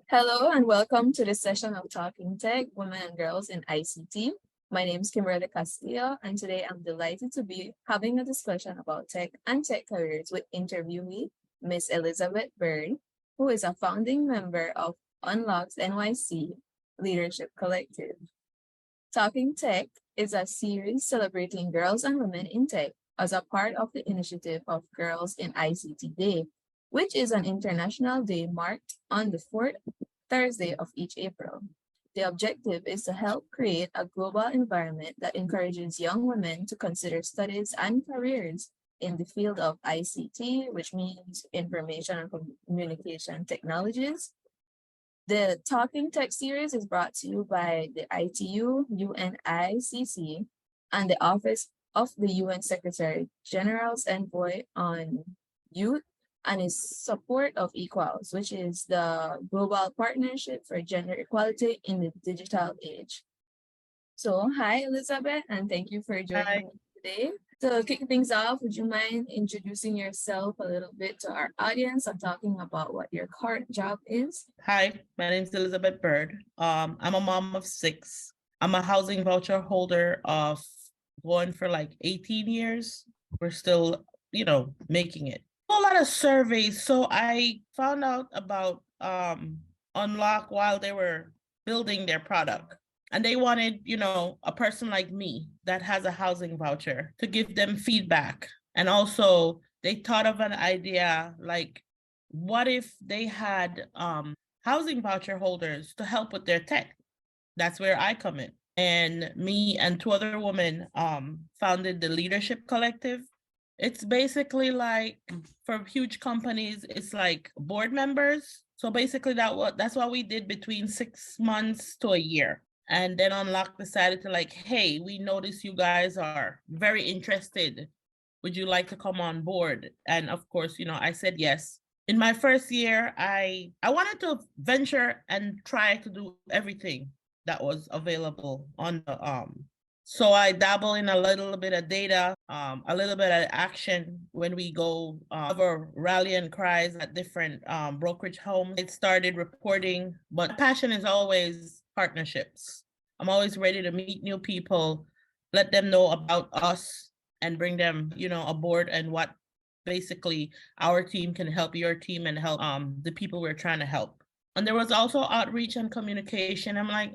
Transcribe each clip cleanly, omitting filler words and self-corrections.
Hello and welcome to this session of Talking Tech, Women and Girls in ICT. My name is Kimberly Castillo, and today I'm delighted to be having a discussion about tech and tech careers with interviewee Miss Elizabeth Byrd, who is a founding member of Unlocks NYC Leadership Collective. Talking Tech is a series celebrating girls and women in tech as a part of the initiative of Girls in ICT Day, which is an international day marked on the fourth Thursday of each April. The objective is to help create a global environment that encourages young women to consider studies and careers in the field of ICT, which means information and communication technologies. The Talking Tech series is brought to you by the ITU, UNICC, and the Office of the UN Secretary General's Envoy on Youth and its support of Equals, which is the global partnership for gender equality in the digital age. So, hi, Elizabeth, and thank you for joining Hi. me today. To kick things off, would you mind introducing yourself a little bit to our audience and talking about what your current job is? Hi, my name is Elizabeth Byrd. I'm a mom of 6. I'm a housing voucher holder of going for like 18 years. We're still, making it. A lot of surveys. So I found out about Unlock while they were building their product. And they wanted, a person like me that has a housing voucher to give them feedback. And also they thought of an idea like, what if they had housing voucher holders to help with their tech? That's where I come in. And me and 2 other women founded the Leadership Collective. It's basically like for huge companies, it's like board members. So basically that's what we did between 6 months to a year. And then Unlock decided to like, hey, we notice you guys are very interested. Would you like to come on board? And of course, I said yes. In my first year, I wanted to venture and try to do everything that was available on the so I dabble in a little bit of data, a little bit of action when we go over rally and cries at different brokerage homes. It started reporting, but passion is always partnerships. I'm always ready to meet new people, let them know about us and bring them, aboard and what basically our team can help your team and help the people we're trying to help. And there was also outreach and communication. I'm like,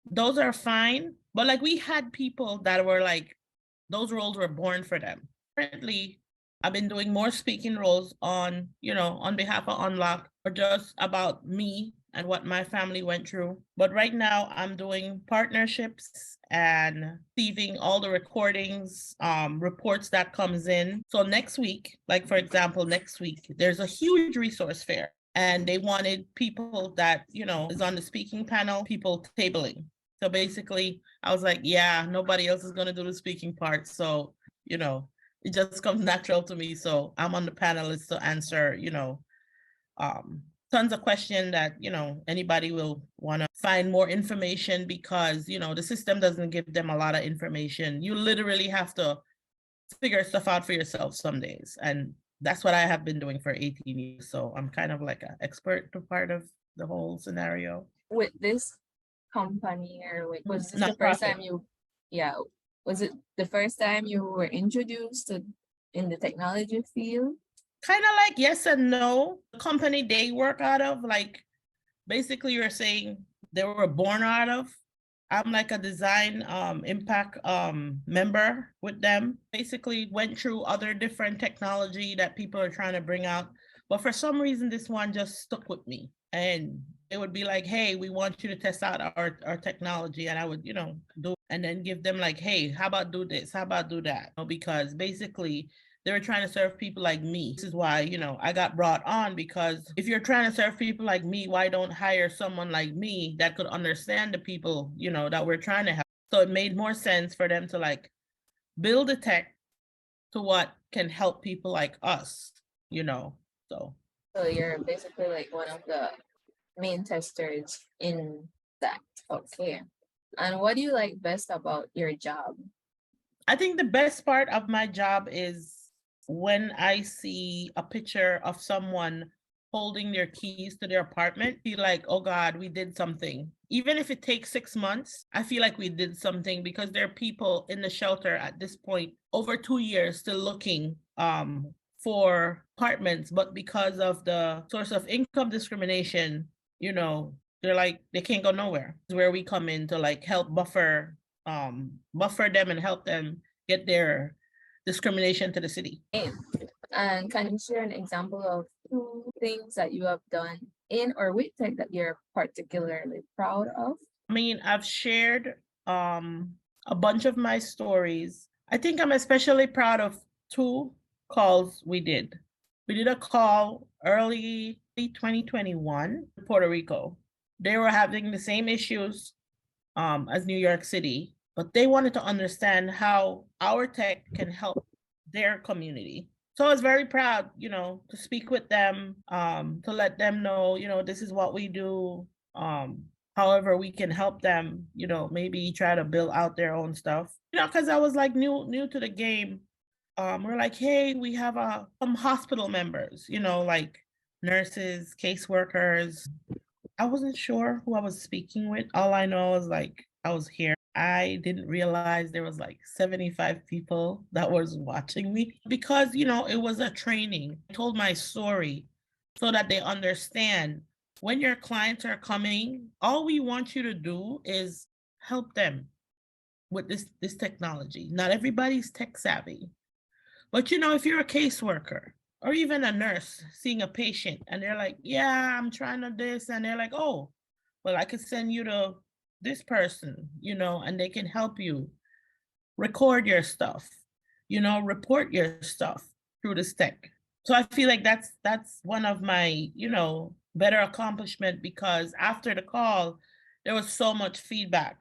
those are fine. But like we had people that were like, those roles were born for them. Currently, I've been doing more speaking roles on, on behalf of Unlock or just about me and what my family went through. But right now I'm doing partnerships and receiving all the recordings, reports that comes in. So next week, like for example, next week, there's a huge resource fair and they wanted people that, is on the speaking panel, people tabling. So basically I was like, yeah, nobody else is going to do the speaking part. So, it just comes natural to me. So I'm on the panelists to answer, tons of questions that, anybody will want to find more information because, the system doesn't give them a lot of information. You literally have to figure stuff out for yourself some days. And that's what I have been doing for 18 years. So I'm kind of like an expert to part of the whole scenario. With this company, or was this the first time was it the first time you were introduced to in the technology field? Kind of like yes and no. The company they work out of, like basically you're saying they were born out of. I'm like a design impact member with them. Basically went through other different technology that people are trying to bring out. But for some reason, this one just stuck with me. And it would be like, hey, we want you to test out our technology. And I would, do and then give them like, hey, how about do this? How about do that? Because basically they were trying to serve people like me. This is why, I got brought on because if you're trying to serve people like me, why don't hire someone like me that could understand the people, that we're trying to help? So it made more sense for them to like build a tech to what can help people like us, so. So you're basically like one of the main testers in that. Okay. And what do you like best about your job? I think the best part of my job is when I see a picture of someone holding their keys to their apartment, feel like, oh God, we did something. Even if it takes 6 months, I feel like we did something because there are people in the shelter at this point, over 2 years, still looking for apartments, but because of the source of income discrimination, they're like, they can't go nowhere. It's where we come in to like help buffer them and help them get their discrimination to the city. And can you share an example of two things that you have done in or with tech that you're particularly proud of? I mean, I've shared a bunch of my stories. I think I'm especially proud of two calls we did. We did a call early 2021 in Puerto Rico. They were having the same issues as New York City, but they wanted to understand how our tech can help their community. So I was very proud, to speak with them, to let them know, this is what we do. However we can help them, maybe try to build out their own stuff. Because I was like new to the game. We're like, hey, we have some hospital members, like nurses, caseworkers. I wasn't sure who I was speaking with. All I know is like I was here. I didn't realize there was like 75 people that was watching me because, it was a training. I told my story so that they understand when your clients are coming, all we want you to do is help them with this technology. Not everybody's tech savvy. But if you're a caseworker or even a nurse seeing a patient and they're like, yeah, I'm trying to this, and they're like, oh, well, I could send you to this person, and they can help you record your stuff, report your stuff through this tech. So I feel like that's one of my, better accomplishment because after the call, there was so much feedback,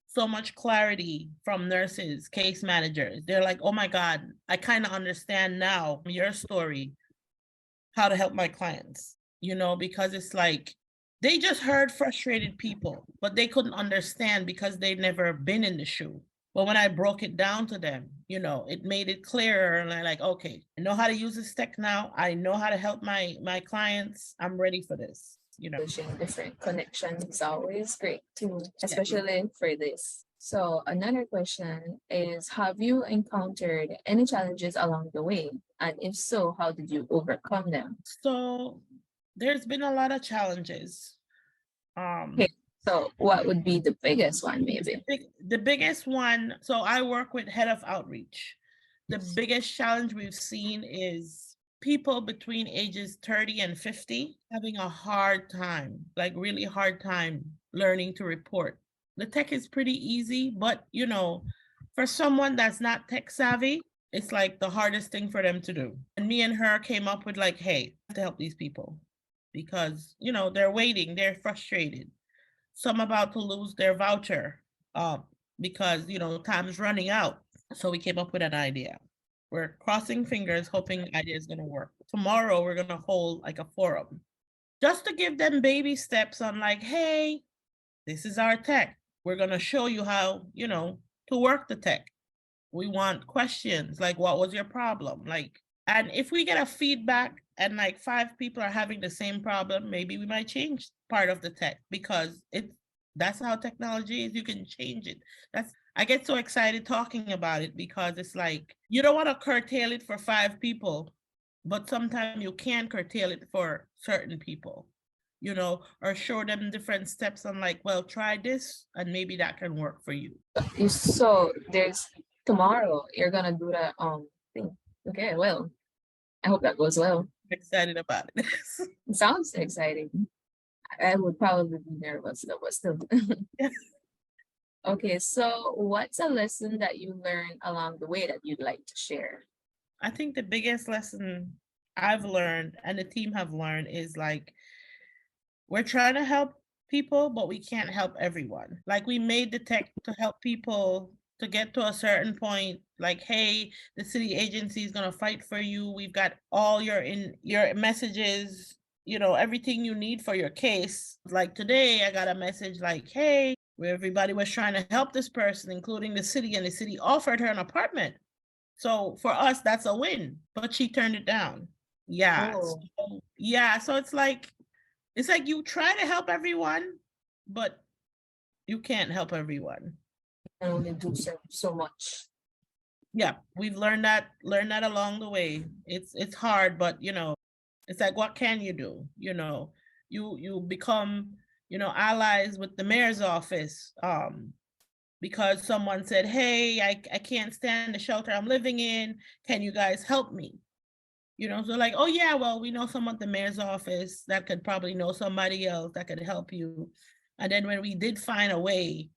so much clarity from nurses, case managers. They're like, oh my God, I kind of understand now your story, how to help my clients, because it's like they just heard frustrated people, but they couldn't understand because they'd never been in the shoe. But when I broke it down to them, it made it clearer. And I'm like, okay, I know how to use this tech now. I know how to help my clients. I'm ready for this. Pushing different connections is always great too, especially for this. So another question is, have you encountered any challenges along the way? And if so, how did you overcome them? So there's been a lot of challenges. Okay, so what would be the biggest one, maybe? The biggest one, so I work with head of outreach. The biggest challenge we've seen is people between ages 30 and 50 having a hard time, like really hard time learning to report. The tech is pretty easy, but for someone that's not tech savvy, it's like the hardest thing for them to do. And me and her came up with like, hey, I have to help these people because, they're waiting, they're frustrated. Some about to lose their voucher because, time's running out. So we came up with an idea. We're crossing fingers, hoping the idea is going to work. Tomorrow, we're going to hold like a forum just to give them baby steps on like, hey, this is our tech. We're going to show you how, to work the tech. We want questions like, what was your problem? Like, and if we get a feedback and like 5 people are having the same problem, maybe we might change part of the tech because that's how technology is. You can change it. I get so excited talking about it because it's like, you don't want to curtail it for 5 people, but sometimes you can curtail it for certain people, or show them different steps on like, well, try this and maybe that can work for you. So there's tomorrow, you're gonna do that thing. Okay, well, I hope that goes well. Excited about it. It sounds exciting. I would probably be nervous though, but still. Okay, so what's a lesson that you learned along the way that you'd like to share? I think the biggest lesson I've learned and the team have learned is like, we're trying to help people, but we can't help everyone. Like we made the tech to help people to get to a certain point, like, hey, the city agency is gonna fight for you. We've got all your messages, everything you need for your case. Like today, I got a message like, hey, where everybody was trying to help this person, including the city, and the city offered her an apartment. So for us, that's a win, but she turned it down. Yeah. Oh. So, Yeah, so it's like you try to help everyone, but you can't help everyone. And only do so much. Yeah, we've learned that along the way. It's hard, but it's like, what can you do? You become, allies with the mayor's office. Because someone said, hey, I can't stand the shelter I'm living in. Can you guys help me? So like, oh yeah, well, we know someone at the mayor's office that could probably know somebody else that could help you. And then when we did find a way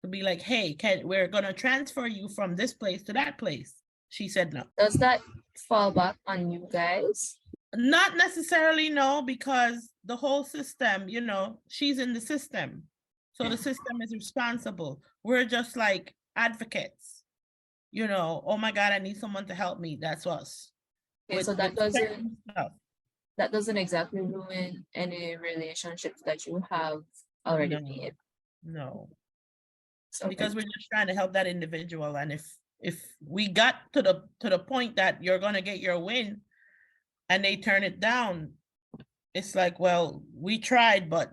to be like, hey, we're gonna transfer you from this place to that place, she said no. Does that fall back on you guys? Not necessarily, no, because the whole system, she's in the system. So the system is responsible. We're just like advocates, oh my God, I need someone to help me. That's us. Okay, so With certain stuff. that doesn't exactly ruin any relationships that you have already No, made. no. So Because we're just trying to help that individual. And if we got to the point that you're gonna get your win and they turn it down, it's like, well, we tried, but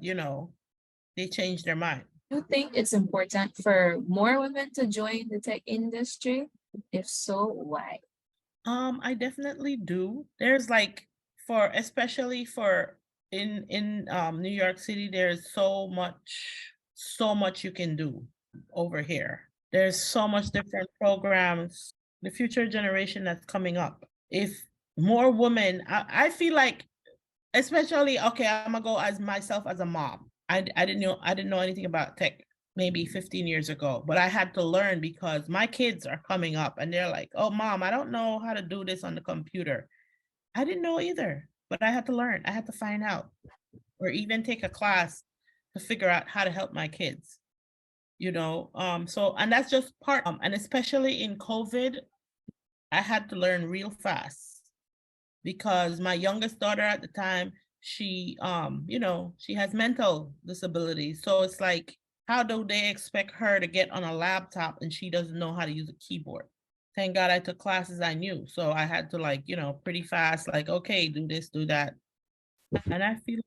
they changed their mind. do you think it's important for more women to join the tech industry? If so, why? I definitely do. There's like especially for in New York City, there's so much you can do over here. There's so much different programs. The future generation that's coming up. If more women, I feel like, especially, okay, I'm gonna go as myself as a mom. I didn't know anything about tech maybe 15 years ago, but I had to learn because my kids are coming up and they're like, oh mom, I don't know how to do this on the computer. I didn't know either, but I had to learn. I had to find out, or even take a class to figure out how to help my kids. So, and that's just part, and especially in COVID, I had to learn real fast because my youngest daughter at the time, she she has mental disabilities. So it's like, how do they expect her to get on a laptop and she doesn't know how to use a keyboard? Thank God I took classes I knew. So I had to, like, pretty fast, like, okay, do this, do that. And I feel,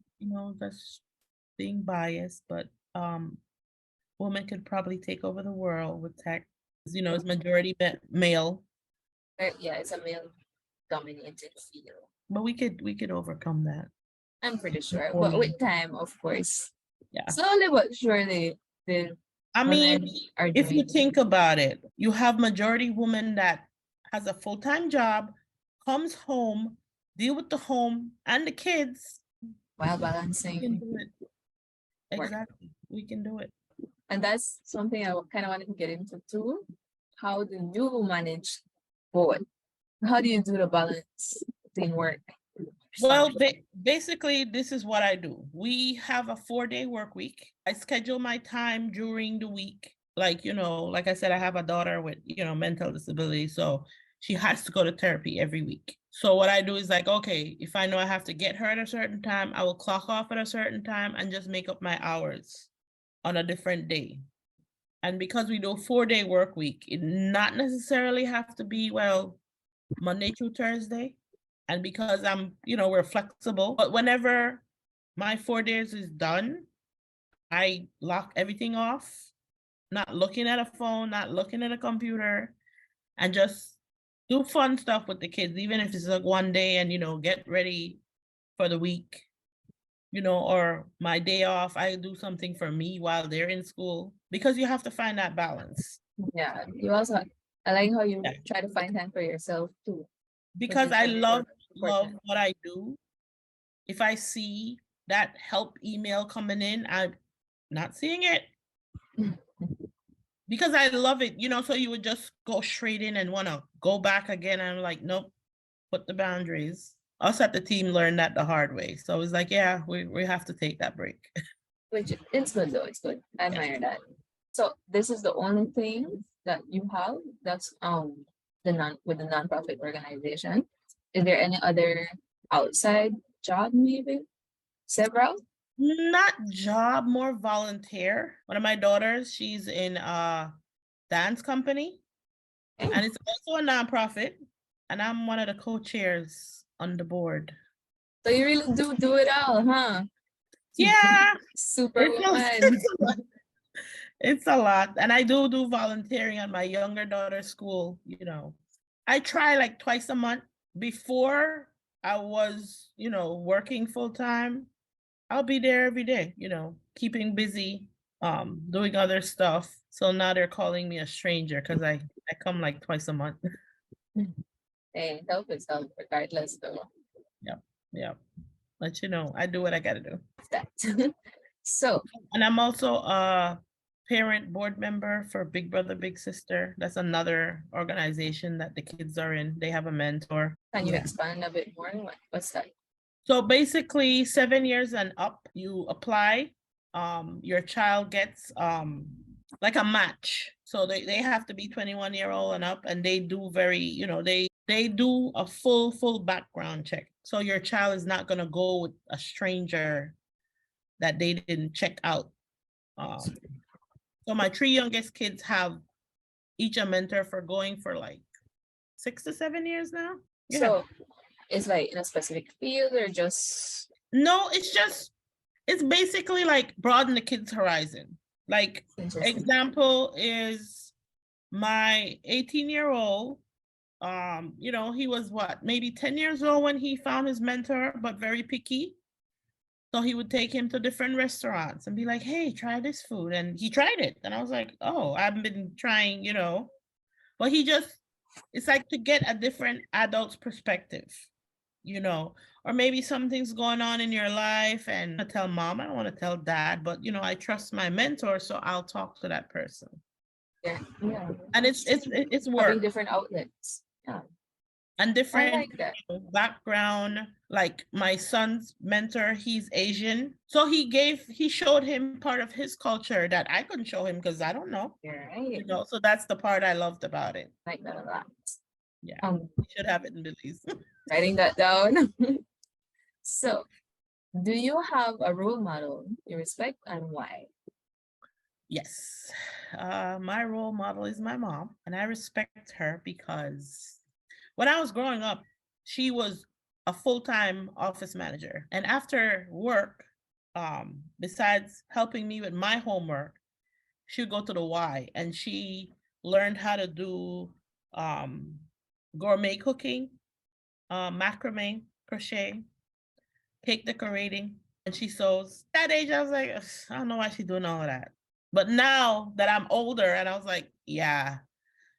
that's being biased, but women could probably take over the world with tech. It's majority male. Yeah, it's a male dominated field. But we could overcome that. I'm pretty sure. But Women. with time, of course. Yeah. Slowly but surely, the I mean, women are if you doing think about it, you have majority women that has a full-time job, comes home, deal with the home and the kids. while We can balancing do it. work. Exactly. We can do it. And that's something I kind of wanted to get into too. How do you manage both? How do you do the balance between work? Well, basically, this is what I do. We have a 4-day work week. I schedule my time during the week. Like, like I said, I have a daughter with, mental disability. So she has to go to therapy every week. So what I do is like, okay, if I know I have to get her at a certain time, I will clock off at a certain time and just make up my hours on a different day. And because we do a 4-day work week, it not necessarily have to be, well, Monday through Thursday. And because we're flexible, but whenever my 4 days is done, I lock everything off, not looking at a phone, not looking at a computer, and just do fun stuff with the kids, even if it's like one day and, get ready for the week, or my day off, I do something for me while they're in school, because you have to find that balance. Yeah, you also, I like how you Yeah. try to find time for yourself too. Because I love important. what I do. If I see that help email coming in, I'm not seeing it because I love it, so you would just go straight in and want to go back again. And I'm like, nope, put the boundaries. Us at the team learned that the hard way. So it's like, yeah, we have to take that break. Which it's good though, it's good. I admire that. So this is the only thing that you have that's with the nonprofit organization. Is there any other outside job maybe? Several? Not job, more volunteer. One of my daughters, she's in a dance company, and it's also a nonprofit, and I'm one of the co-chairs on the board. So you really do it all, huh? Yeah, Superwoman. it's a lot. And I do volunteering at my younger daughter's school, you know. I try like twice a month. Before I was, working full time, I'll be there every day, keeping busy, doing other stuff. So now they're calling me a stranger because I come like twice a month. Hey, help is help regardless though. Yep, yep. But I do what I gotta do. That. So And I'm also a parent board member for Big Brother, Big Sister. That's another organization that the kids are in. They have a mentor. can you Yeah. expand a bit more? What's that? So basically, 7 years and up, you apply. Your child gets like a match. So they have to be 21-year-old and up, and they do they do a full background check. So your child is not gonna go with a stranger that they didn't check out. So my 3 youngest kids have each a mentor for going for like 6 to 7 years now. Yeah. So it's like in a specific field or just No, it's basically like broaden the kids' horizon. Like example is my 18-year-old, he was maybe 10 years old when he found his mentor, but very picky. So he would take him to different restaurants and be like, hey, try this food. And he tried it. And I was like, oh, I've been trying, but it's like to get a different adult's perspective, or maybe something's going on in your life and I tell mom, I don't want to tell dad, but I trust my mentor, so I'll talk to that person. yeah. And it's work. Having different outlets. Yeah. And different like that. Background. Like my son's mentor, he's Asian. So he showed him part of his culture that I couldn't show him because I don't know. You're right. So that's the part I loved about it. Like that a lot. Yeah. You should have it in Belize. Writing that down. So do you have a role model you respect and why? Yes. My role model is my mom, and I respect her because when I was growing up, she was a full-time office manager. And after work, besides helping me with my homework, she would go to the Y and she learned how to do gourmet cooking, macrame, crochet, cake decorating, and she sews. That age, I was like, I don't know why she's doing all of that. But now that I'm older, and I was like, yeah,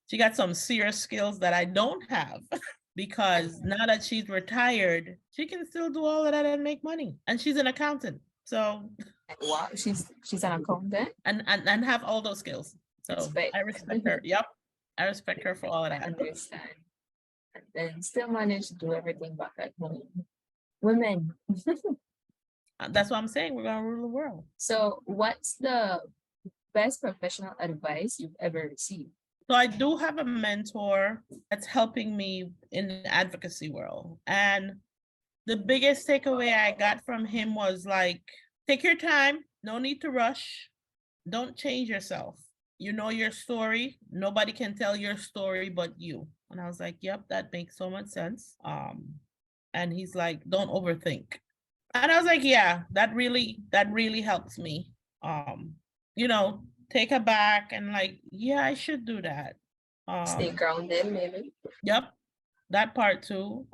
she got some serious skills that I don't have. Because now that she's retired, she can still do all of that and make money. And she's an accountant. So wow, she's an accountant and have all those skills. So I respect her. Yep. I respect her for all of that. I understand. And then still manage to do everything back at home. Women. That's what I'm saying. We're gonna rule the world. So what's the best professional advice you've ever received? So I do have a mentor that's helping me in the advocacy world. And the biggest takeaway I got from him was like, take your time, no need to rush, don't change yourself. You know your story. Nobody can tell your story but you. And I was like, yep, that makes so much sense. And he's like, don't overthink. And I was like, yeah, that really helps me. Take a back and like, yeah, I should do that. Stay grounded, maybe. Yep, that part too.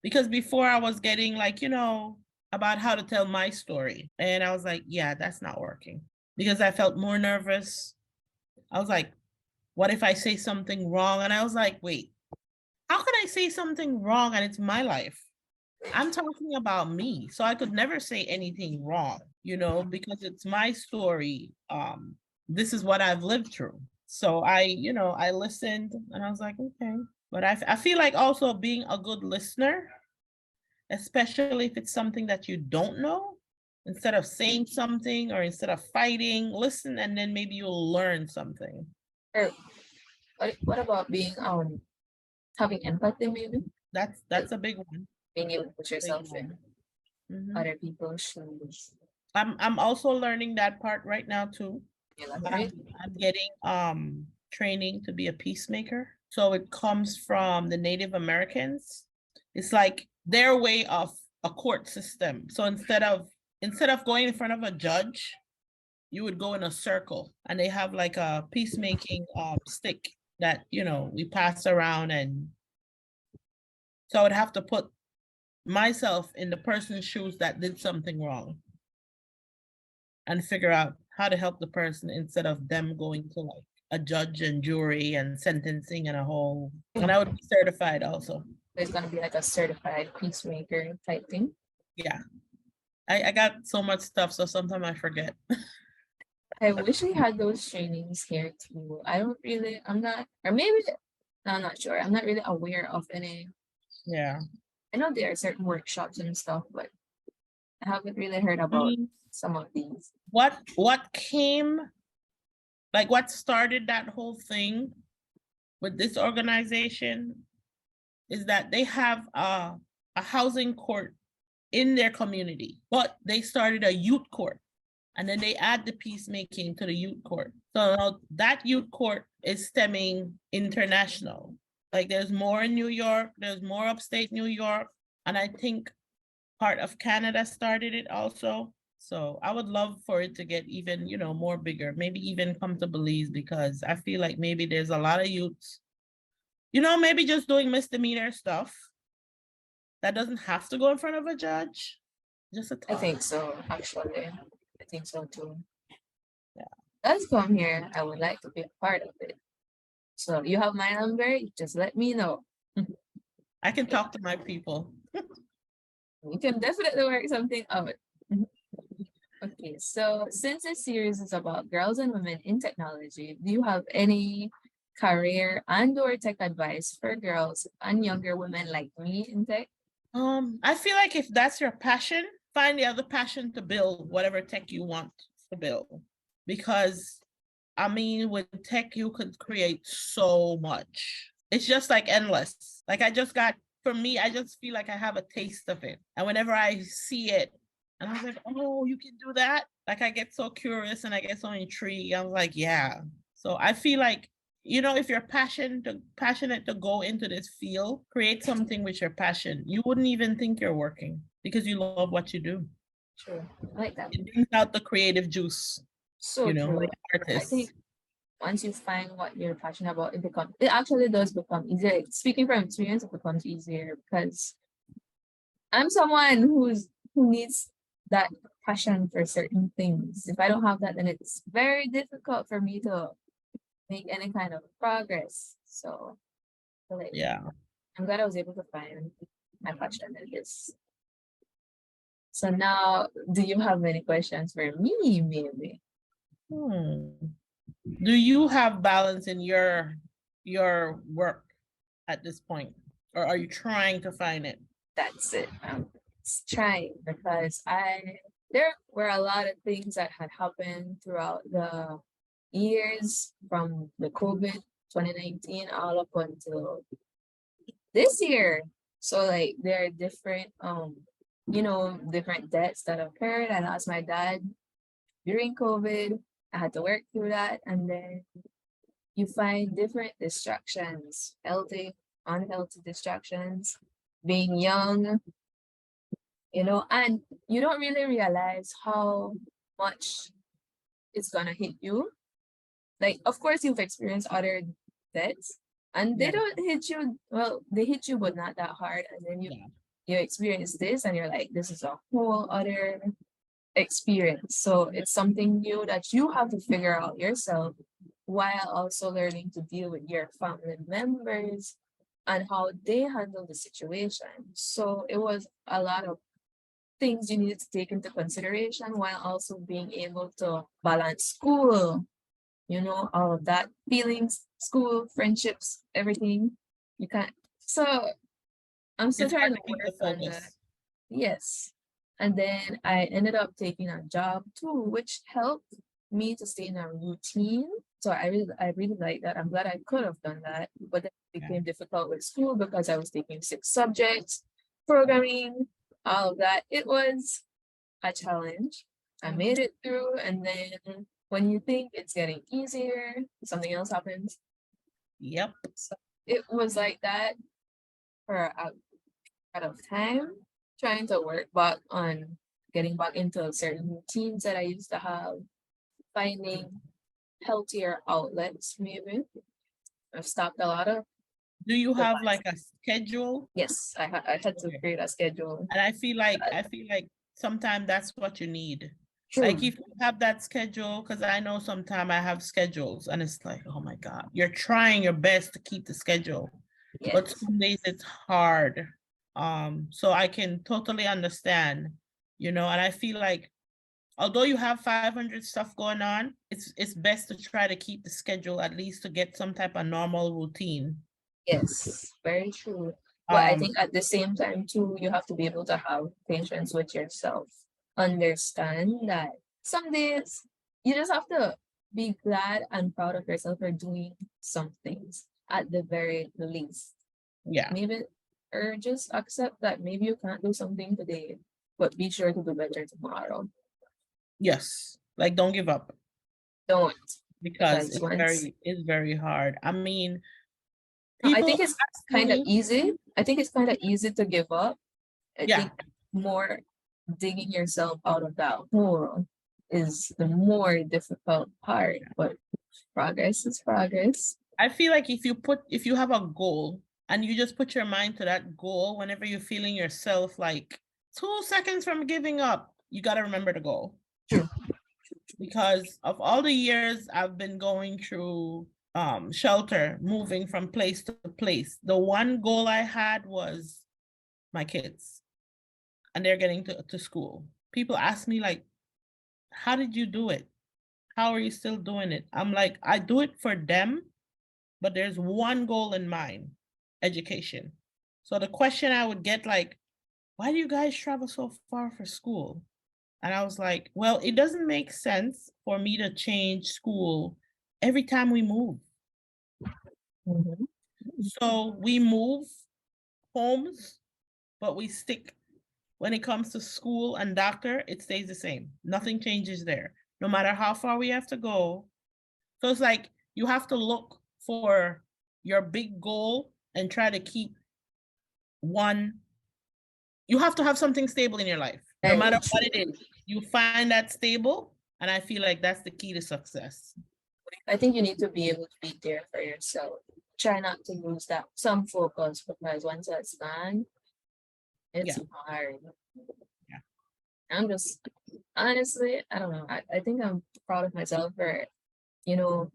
Because before I was getting like, about how to tell my story. And I was like, yeah, that's not working. Because I felt more nervous. I was like, what if I say something wrong? And I was like, wait, how can I say something wrong and it's my life? I'm talking about me. So I could never say anything wrong, because it's my story. This is what I've lived through. So I listened and I was like, okay. But I feel like also being a good listener, especially if it's something that you don't know, instead of saying something or instead of fighting, listen, and then maybe you'll learn something. Or what about being having empathy, maybe? That's a big one. Being able to put yourself in other people's shoes. I'm also learning that part right now too. Right? I'm getting training to be a peacemaker. So it comes from the Native Americans. It's like their way of a court system. So instead of going in front of a judge, you would go in a circle, and they have like a peacemaking stick that, you know, we pass around. And so I would have to put myself in the person's shoes that did something wrong and figure out how to help the person instead of them going to like a judge and jury and sentencing and a whole, and I would be certified also. There's gonna be like a certified peacemaker type thing. Yeah. I got so much stuff, so sometimes I forget. I wish we had those trainings here too. I'm not, or maybe, no, I'm not sure. I'm not really aware of any. Yeah. I know there are certain workshops and stuff, but I haven't really heard about some of these. What came, like what started that whole thing with this organization is that they have a housing court in their community, but they started a youth court, and then they add the peacemaking to the youth court. So now that youth court is stemming international. Like there's more in New York, there's more upstate New York, and I think part of Canada started it also. So I would love for it to get even, you know, more bigger, maybe even come to Belize, because I feel like maybe there's a lot of youths, you know, maybe just doing misdemeanor stuff that doesn't have to go in front of a judge. Just a I thought. think so, actually. I think so too. Yeah. Let's come here. I would like to be a part of it. So you have my number, just let me know. I can talk to my people. We can definitely work something out. Okay, so since this series is about girls and women in technology, do you have any career and/or tech advice for girls and younger women like me in tech? I feel like if that's your passion, find the other passion to build whatever tech you want to build. Because I mean, with tech, you could create so much. It's just like endless. Like for me, I just feel like I have a taste of it. And whenever I see it, and I was like, oh, you can do that? Like I get so curious and I get so intrigued. I was like, yeah. So I feel like, you know, if you're passionate to go into this field, create something with your passion. You wouldn't even think you're working because you love what you do. True. I like that. It brings out the creative juice. So you know, true. like I artists. think once you find what you're passionate about, it actually does become easier. Speaking from experience, it becomes easier because I'm someone who needs that passion for certain things. If I don't have that, then it's very difficult for me to make any kind of progress. So like, Yeah. I'm glad I was able to find my passion in this. So now, do you have any questions for me, maybe? Do you have balance in your work at this point, or are you trying to find it? That's it. I'm trying because there were a lot of things that had happened throughout the years from the COVID 2019 all up until this year. So like there are different different deaths that occurred. I lost my dad during COVID. I had to work through that, and then you find different distractions, healthy, unhealthy distractions, being young, and you don't really realize how much it's gonna hit you. Like, of course, you've experienced other deaths, and they don't hit you. Well, they hit you, but not that hard. And then you experience this, and you're like, this is a whole other experience. So it's something new that you have to figure out yourself, while also learning to deal with your family members and how they handle the situation. So it was a lot of things you needed to take into consideration while also being able to balance school, all of that, feelings, school, friendships, everything. You can't. So I'm still trying to work on that. Yes. And then I ended up taking a job too, which helped me to stay in a routine. So I really like that. I'm glad I could have done that, but then it became difficult with school because I was taking 6 subjects, programming, all of that. It was a challenge. I made it through, and then when you think it's getting easier, something else happens. Yep. So it was like that for a lot of time. trying to work back on getting back into certain routines that I used to have, finding healthier outlets, maybe. I've stopped a lot of Do you have devices. like a schedule? Yes, I had to Okay. create a schedule. And I feel like sometimes that's what you need. Like True. if you have that schedule, because I know sometimes I have schedules and it's like, oh my God, you're trying your best to keep the schedule, but Yes. some days it's hard. So I can totally understand, and I feel like although you have 500 stuff going on, it's best to try to keep the schedule at least to get some type of normal routine. Yes. Very true. But I Um, think at the same time too, you have to be able to have patience with yourself. Understand that some days you just have to be glad and proud of yourself for doing some things at the very least. yeah, Maybe or just accept that maybe you can't do something today, but be sure to do better tomorrow. yes. Like don't give up Don't, because because it's once very hard. I mean, no, I people think it's ask kind of me, easy. I think it's kind of easy to give up. I yeah, think more digging yourself out of that hole is the more difficult part, but progress is progress. I feel like if you have a goal and you just put your mind to that goal whenever you're feeling yourself like 2 seconds from giving up, you got to remember the goal. True. Because of all the years I've been going through shelter, moving from place to place, the one goal I had was my kids and they're getting to school. People ask me like, how did you do it? How are you still doing it? I'm like, I do it for them, but there's one goal in mind, education. So the question I would get like, why do you guys travel so far for school? And I was like, well, it doesn't make sense for me to change school every time we move. Mhm. So we move homes, but we stick when it comes to school and doctor, it stays the same. Nothing changes there, no matter how far we have to go. So it's like you have to look for your big goal and try to keep one. You have to have something stable in your life, no Very matter what true. it is. You find that stable, and I feel like that's the key to success. I think you need to be able to be there for yourself. Try not to lose that some focus because once that's gone, it's Yeah, hard. yeah, I'm just honestly, I don't know. I think I'm proud of myself for, you know,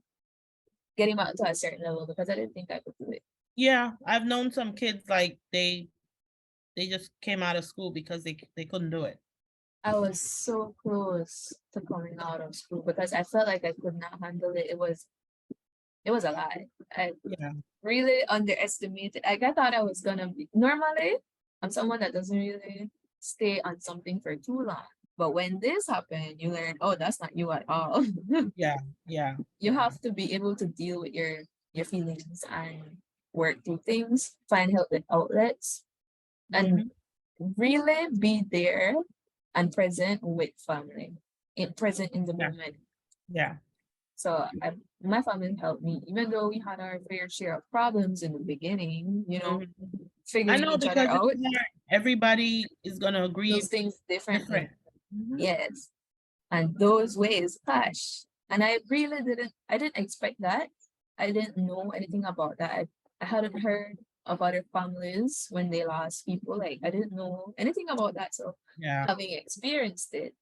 getting back to a certain level because I didn't think I could do it. yeah. I've known some kids like they just came out of school because they couldn't do it. I was so close to coming out of school because I felt like I could not handle it. It was a lie. I Yeah, really underestimated. Like I thought I was gonna be normally I'm someone that doesn't really stay on something for too long. But when this happened, you learn, oh, that's not you at all. yeah, yeah, You have to be able to deal with your feelings and work through things, find healthy outlets, and hmm, really be there and present with family, present in the yeah, moment. yeah. So my family helped me, even though we had our fair share of problems in the beginning, Mhm. I figuring know each other because it's out, hard. Everybody is gonna those grieve things differently. different. Mhm. Yes. And those ways clash. And I really I didn't expect that. I didn't know anything about that. I hadn't heard of other families when they lost people. Like I didn't know anything about that. So Yeah, having experienced it,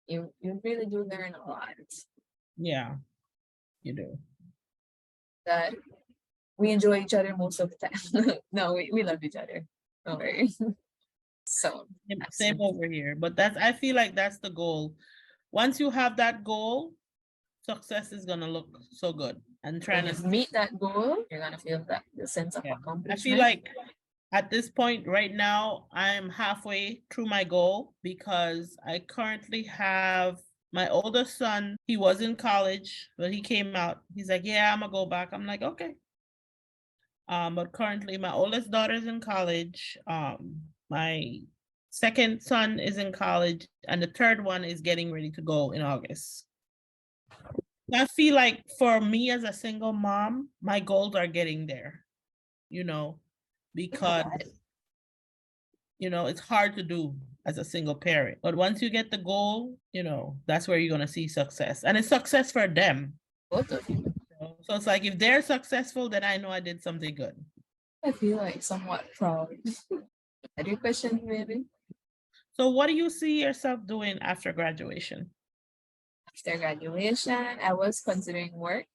you really do learn a lot. yeah, you do. That we enjoy each other most of the time. No, we love each other. Don't worry. So Same over here. But I feel like that's the goal. Once you have that goal, success is gonna look so good. And when trying you to, meet that goal, you're gonna feel that the sense of yeah. I feel accomplishment. like at this point right now, I'm halfway through my goal because I currently have my oldest son. He was in college, but he came out. He's like, yeah, I'm gonna go back. I'm like, okay. But currently my oldest daughter's in college. My second son is in college, and the third one is getting ready to go in August. I feel like for me as a single mom, my goals are getting there, you know, It's not because bad. It's hard to do as a single parent. But once you get the goal, that's where you're going to see success. And it's success for them. Both of you. So it's like if they're successful, then I know I did something good. I feel like somewhat proud. Other question, maybe? So what do you see yourself doing after graduation? After graduation, I was considering work,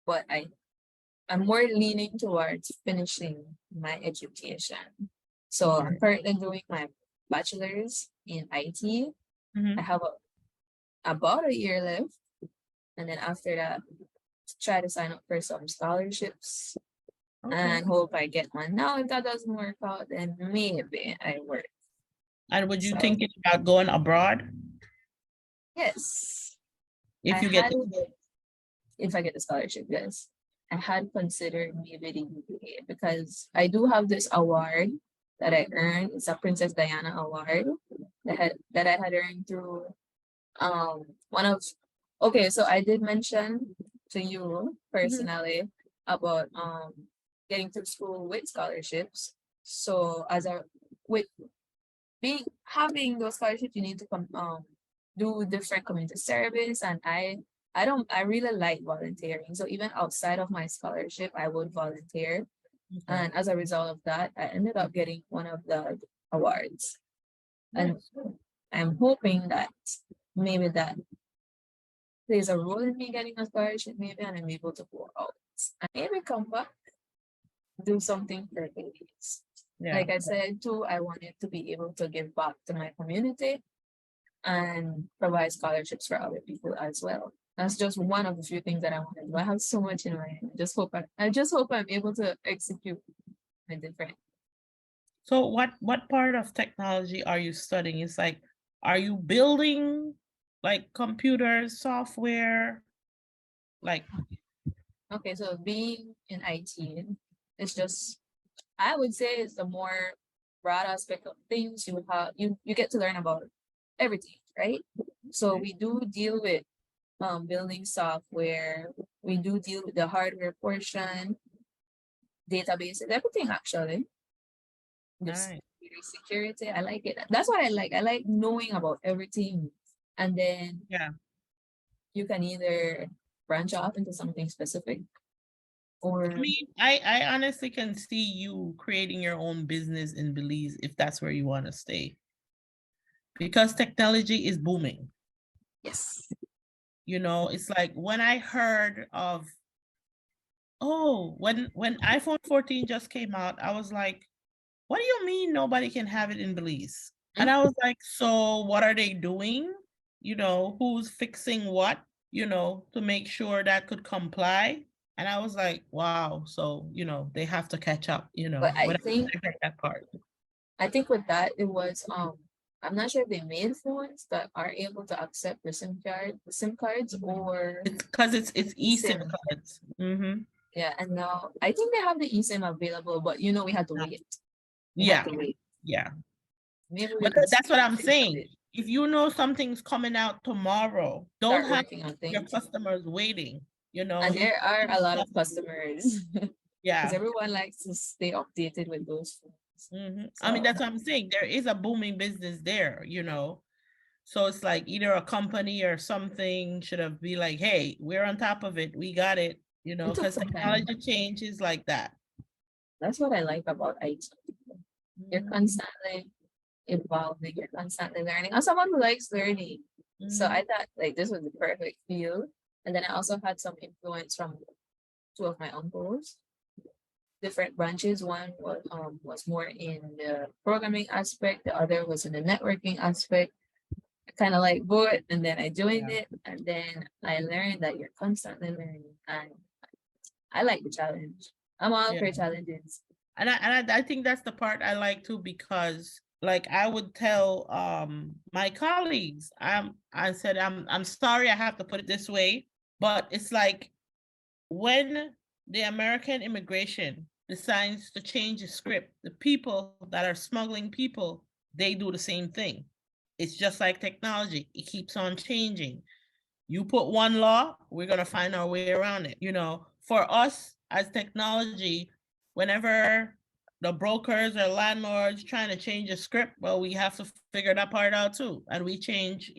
but I'm more leaning towards finishing my education. So I'm currently doing my bachelor's in IT. Mhm. I have about a year left. And then after that, try to sign up for some scholarships Okay. and hope I get one. Now, if that doesn't work out, then maybe I work. And would you So- thinking about going abroad Yes. if I you get had, if I get the scholarship, yes. I had considered maybe the UK because I do have this award that I earned. It's a Princess Diana award that I had earned through one of okay, so I did mention to you personally about getting through school with scholarships. So as a with being having those scholarships, you need to come do different community service, and I really like volunteering. So even outside of my scholarship, I would volunteer, and as a result of that, I ended up getting one of the awards, and I'm hoping that maybe that plays a role in me getting a scholarship, maybe, and I'm able to go out and maybe come back, do something for Belize. Like I said too, I wanted to be able to give back to my community and provide scholarships for other people as well. That's just one of the few things that I want to do. I have so much in mind. I just hope I'm able to execute my different. So what part of technology are you studying? It's like, are you building like computers, software? Like, Okay, so being in IT, it's just I would say it's the more broad aspect of things. You get to learn about everything, right? So we do deal with building software, we do deal with the hardware portion, databases, everything actually. Just nice. security. I like it. That's what I like. I like knowing about everything. And then Yeah. you can either branch off into something specific or I mean, I honestly can see you creating your own business in Belize if that's where you want to stay. Because technology is booming. yes. It's like when I heard of, when iPhone 14 just came out, I was like, what do you mean nobody can have it in Belize? And I was like, so what are they doing? Who's fixing what, to make sure that could comply? And I was like, wow, so, they have to catch up, But when I heard that part. I think with that it was I'm not sure if they made phones that are able to accept the SIM cards or It's because it's eSIM eSIM. cards. Mm-hmm. Yeah, and now I think they have the eSIM available, but we had to wait. We had Yeah, to wait. yeah. Maybe we But can that's what I'm finish saying. it, If you know something's coming out tomorrow, don't start have working on your things. customers waiting. And You there are a lot of stuff. customers because Yeah. everyone likes to stay updated with those phones. I mean, So that's what I'm saying. There is a booming business there. So it's like either a company or something should have be like, hey, we're on top of it. We got it, it took because some time. technology changes like that. That's what I like about IT. You're constantly evolving, you're constantly learning. I'm someone who likes learning. So I thought like this was the perfect field. And then I also had some influence from two of my uncles, different branches. One was more in the programming aspect, the other was in the networking aspect. I kind of like both, and then I joined it, and then I learned that you're constantly learning, and I like the challenge. I'm all for challenges. And I think that's the part I like too, because like I would tell my colleagues, I said, I'm sorry I have to put it this way, but it's like when the American immigration decides to change the script, the people that are smuggling people, they do the same thing. It's just like technology. It keeps on changing. You put one law, we're going to find our way around it. For us as technology, whenever the brokers or landlords trying to change the script, well, we have to figure that part out too. And we change,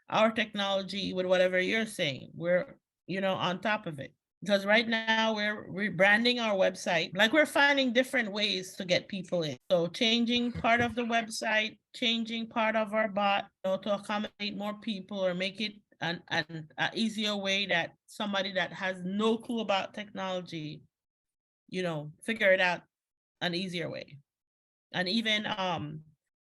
our technology with whatever you're saying. We're, on top of it. Because right now we're rebranding our website. Like we're finding different ways to get people in. So changing part of the website, changing part of our bot, to accommodate more people or make it an easier way that somebody that has no clue about technology, figure it out an easier way. And even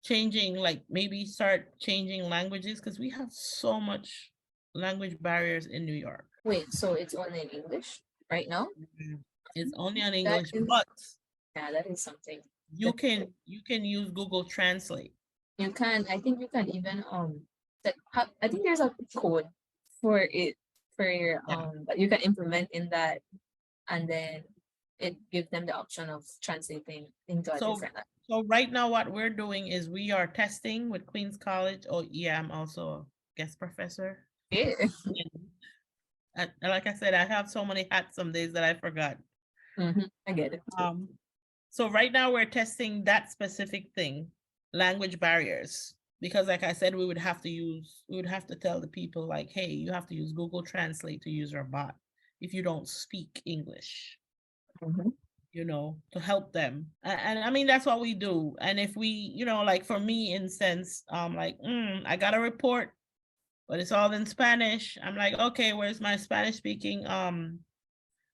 changing, like maybe start changing languages, because we have so much language barriers in New York. Wait, so it's only in English right now? It's only in That English, is- but Yeah, that is something. you can use Google Translate. You can, I think you can even I think there's a code for it that you can implement in that, and then it gives them the option of translating into a So different language. so right now what we're doing is we are testing with Queens College. Oh yeah, I'm also a guest professor. Yeah. And like I said, I have so many hats some days that I forgot. I get it. So right now we're testing that specific thing, language barriers, because like I said, we would have to tell the people like, hey, you have to use Google Translate to use our bot if you don't speak English, Mhm. to help them. And I mean, that's what we do. And if we, like for me, in sense, I got a report, but it's all in Spanish. I'm like, okay, where's my Spanish speaking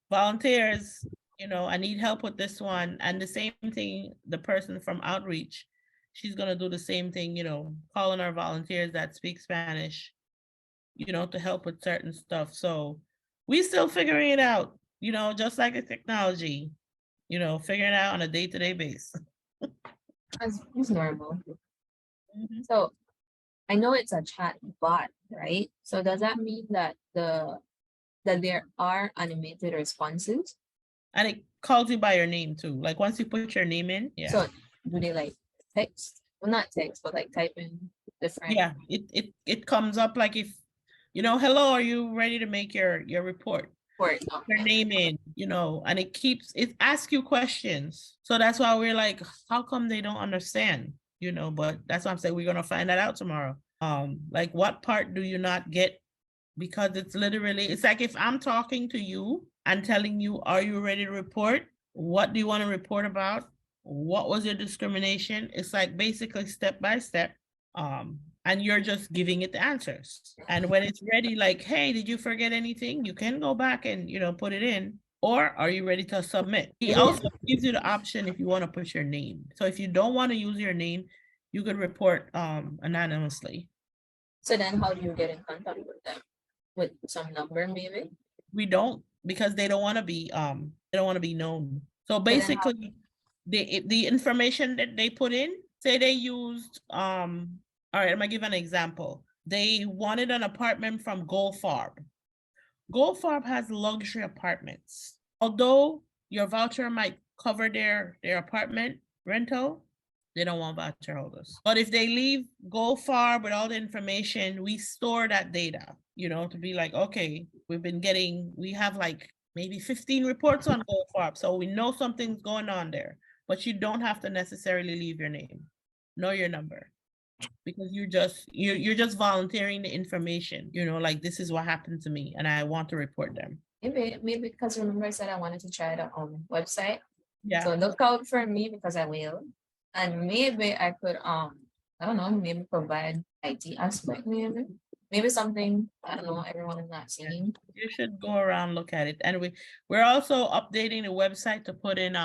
volunteers? I need help with this one. And the same thing, the person from outreach, she's gonna do the same thing, calling our volunteers that speak Spanish, to help with certain stuff. So we still figuring it out, just like the technology, figuring it out on a day-to-day basis. It's normal. Mhm. So I know it's a chat bot, right? So does that mean that there are animated responses? And it calls you by your name too. Like once you put your name in, yeah. So do they like text? Well, not text, but like type in different. Yeah, it comes up like if, hello, are you ready to make your report? Word. Your name in, and it asks you questions. So that's why we're like, how come they don't understand? But that's why I'm saying we're gonna find that out tomorrow. Like what part do you not get? Because it's like if I'm talking to you and telling you, are you ready to report? What do you want to report about? What was your discrimination? It's like basically step by step. And you're just giving it the answers. And when it's ready, like, hey, did you forget anything? You can go back and, put it in. Or are you ready to submit? He also gives you the option if you want to put your name. So if you don't want to use your name, you could report anonymously. So then how do you get in contact with them? With some number maybe? We don't, because they don't want to be known. So basically the information that they put in, say they used all right, I'm gonna give an example. They wanted an apartment from Goldfarb. Goldfarb has luxury apartments. Although your voucher might cover their apartment rental, they don't want voucher holders. But if they leave Goldfarb with all the information, we store that data, to be like, okay, we have like maybe 15 reports on Goldfarb, so we know something's going on there. But you don't have to necessarily leave your name, know your number, because you're just volunteering the information, like this is what happened to me and I want to report them. Maybe because remember I said I wanted to try the website. Yeah. So look out for me because I will. And maybe I could I don't know, maybe provide IT aspect maybe something I don't know everyone is not seeing. You should go around, look at it. And we're also updating the website to put in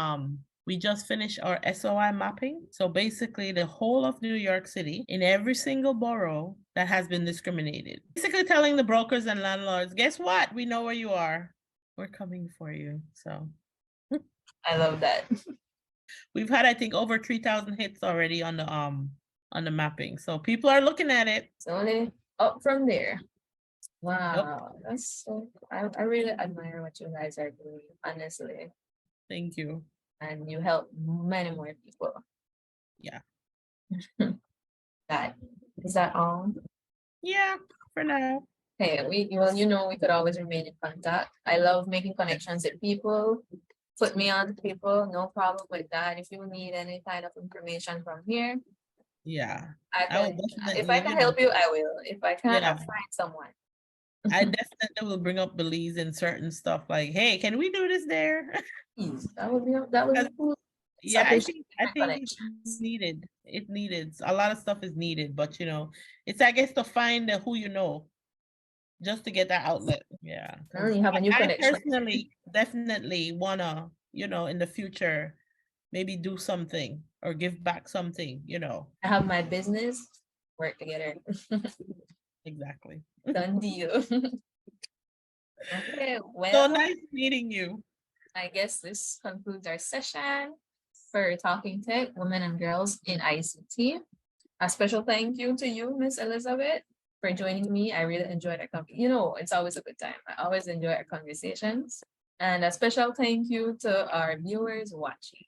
we just finished our SOI mapping. So basically the whole of New York City in every single borough that has been discriminated. Basically telling the brokers and landlords, guess what? We know where you are. We're coming for you. So I love that. We've had, I think, over 3,000 hits already on the mapping. So people are looking at it. It's only up from there. Wow, that's so I really admire what you guys are doing, honestly. Thank you. And you help many more people. Yeah. Is that all? Yeah, for now. Hey, we could always remain in contact. I love making connections with people. put me on to people, no problem with that. If you need any kind of information from here, Yeah, I I will can, if I definitely, can help you, I will. If I can't, I'll yeah, find someone. I definitely will bring up Belize in certain stuff like, hey, can we do this there? Yes, that would be 'Cause, cool. It's yeah, appreciating I my think it's connections. needed. It needed. A lot of stuff is needed, but it's I guess to find who you know, just to get that outlet. Yeah, because You have a new I connection. personally definitely wanna, in the future, maybe do something or give back something. I have my business, work together. Exactly. Done deal. Okay, So well, nice meeting you. I guess this concludes our session for Talking Tech, Women and Girls in ICT. A special thank you to you, Miss Elizabeth, for joining me. I really enjoyed our it's always a good time. I always enjoy our conversations. And a special thank you to our viewers watching.